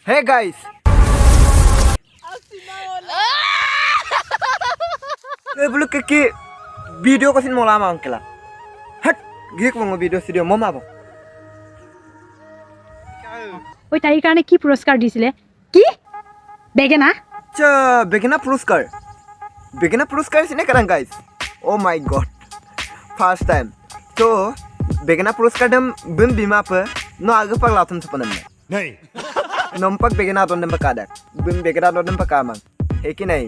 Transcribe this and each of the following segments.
Hey guys. Belum ke video kasin mau lama angkela. Hat, gik mau video studio mau mabok. ওই তাই কারণে কি পুরস্কার দিছিলে কি বেগেনা Begina puruskar sini kadang guys. Oh my god. First time. So, begina puruskar dem bim bima apa? No agak pak latum sepanam. नहीं Nompak begina ton dem pakadak. Bim begina ton dem pakamang. Heki nahi.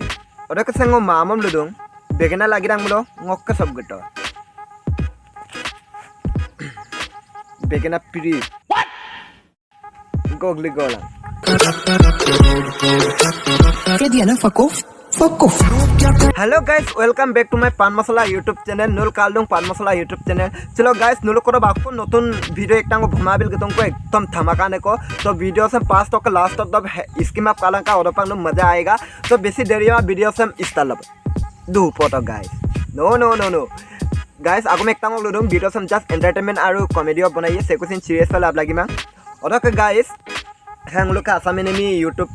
Oda kesengo mamam ludung. Begina lagi dang mulo ngok kesab gitu. Begina piri. What? Gogli golang. क्या दिया ना fuck off Hello guys, welcome back to my pan masala YouTube channel. Nul kaldung pan masala YouTube channel. चलो guys, nul करो बापको नतुन video एक टांगो भमा bill के तुमको एकदम धमाका ने को तो वीडियो से पास तक लास्ट तक इसकी मैप काला का और अपन मजा आएगा तो बेसी देरी में वीडियो से इस्तालब दो फोटो guys. No guys, आगो में एक टांगो लुडुम वीडियो से जस्ट एंटरटेनमेंट आरु कॉमेडी बनाइए से कुछ सीरियस वाला आप लगी मैं और ओके guys हम लोग का आसाम में YouTube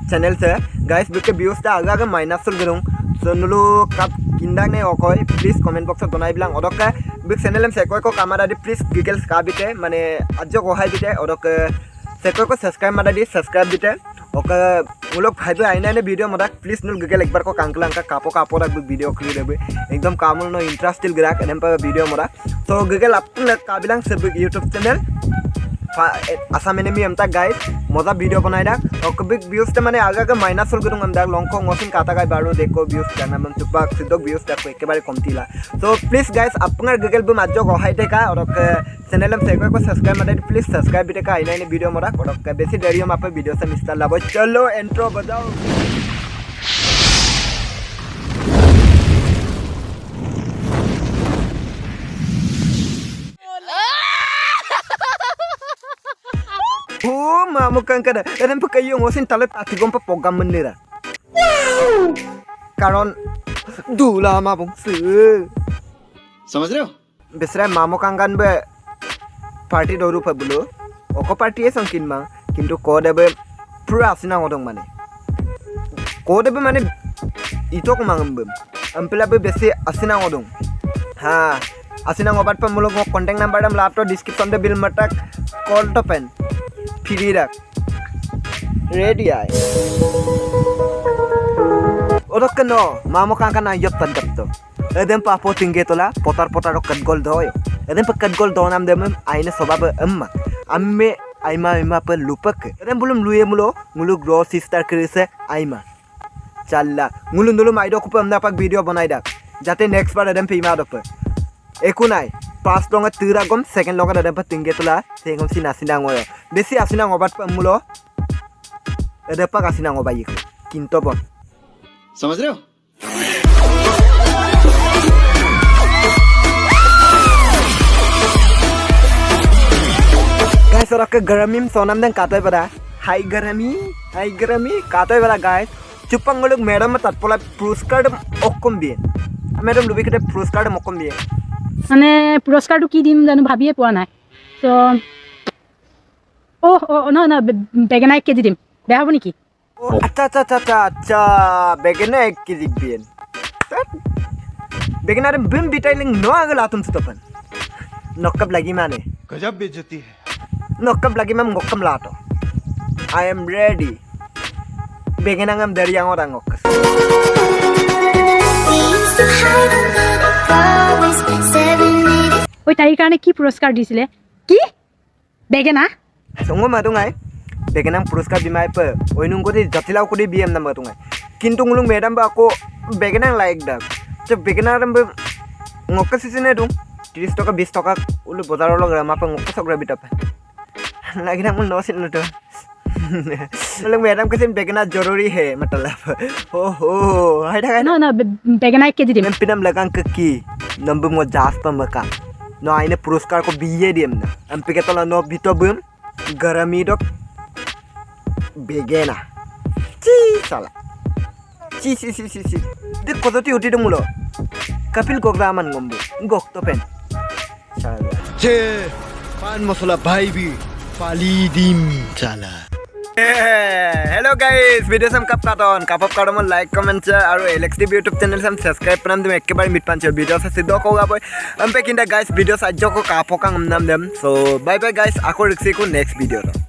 channel से guys बिके views ता आगे माइनस सुल करूँ so नुलो कब किंडा ने ओकोई please comment box में दोनाई बिलांग और ओके बिक channel में से कोई को कामरा दी please giggles का बिटे माने अज्जो को हाई बिटे और ओके से कोई को subscribe मारा दी subscribe बिटे ओके वो लोग भाई भाई आईना ने वीडियो मरा please नुल गिगल एक बार को कांकलांग का कापो रख वीडियो क्लियर है एकदम कामुल नो इंटरेस्टिंग ग्राहक एनम पर वीडियो मरा so गिगल अपन काबिलांग से YouTube channel आसाम में हमता गाइस मजा वीडियो बनाई दा और कभी व्यूज ते माने आगे का माइनस होल करूंगा हम दा लॉन्ग ngosing kata गाय बारो देखो व्यूज जाना मन तुपा सिद्धो व्यूज ता को एकेबारे कमतिला सो प्लीज गाइस अपना गूगल पे माजो गहाय देका और चैनल में से को सब्सक्राइब मारे प्लीज सब्सक्राइब बिटे का आइना ने वीडियो मरा और बेसी देरी हम आप वीडियो से मिस्टर लाबो चलो इंट्रो बजाओ Oh, mamu kan kada. Adam pa kayo ngosin talat atigom pa program menira. Karon dula mabong se. समझ रहे हो Besra mamu kan be party doru pa bulo. Oko party e sangkin ma. Kintu kode be pura asina ngodong mane. Kode be mane ito ko mangambem. Ampela be besi asina ngodong. Ha. Asina ngobat pa mulog ngo contact number dam laptop description de bill matak call to pen. Free रख ready आए और कनो मामो कांका ना yup तंदप तो एदम पापो तिंगे तोला Potar cut गोल दोयो एदम पर कट गोल दो नाम देम आइने सबाब अम्मा अम्मे आइमा पर लुपक एदम बुलुम लुए मुलो मुलु ग्रो सिस्टर करिसे आइमा चल्ला मुलु नुलु माइदो को हमना पाक वीडियो बनाई दा जाते नेक्स्ट बार एदम पे इमा दप एको नाइ पास लोंगा तीरा गम सेकंड लोंगा एदम पर तिंगे तोला सेगम सिना ngoyo besi asina ngobat pamulo ada pa kasina ngobayi kinto bon समझ रहे हो guys ora ke garamim sonam dan katoi pada hai garami katoi pada guys cupang ngoluk madam tatpola puruskar okkom bien madam lubi kete puruskar okkom bien মানে পুরস্কারটো কি দিম জানো ভাবিয়ে পোৱা নাই তো না বেগেনা 1 কেজি দিম বেয়া হ'ব নেকি अच्छा begena 1 kg bien begena रे बिम बिटाइलिंग नो आगला तुम तपन नक्कब लगी माने गजब बेइज्जती है नक्कब लगी ma'am ngokam lato I am ready begena ngam dari yang orang ngokes ওই তাই কারণে কি পুরস্কার দিছিলে কি বেগেনা songo madungai begenang puruskar bimai pe oinung ko di jatilau ko di bm nama tungai kintu ngulung medam ba ako begenang like dak so begenang ram ngokas sisine dung 30 toka 20 toka ulu bozar log rama pa ngokas ogra bitap lagi nang no sin no to ngulung medam kesin begenang joruri hai matlab ho hai da না বেগেনা 1 KG দিম pinam lagang keki number mo jas pa maka no aine puruskar ko biye diem na ampe ketola no bitobum garami dok begena ci sala ci dik kodo ti uti dumulo kapil gograman ngombu gok to pen sala चे पान मसाला भाई भी पाली दीम चला hello guys video से हम cup cotton में like comment और Alex TV YouTube channel से हम सब्सक्राइब करना तुम एक बार मिट पांच वीडियो से सिद्धो को गाबो हम पे किंदा गाइस वीडियो साज्जो को कापो का हम नाम देम सो बाय बाय गाइस आको रिक्सी को नेक्स्ट वीडियो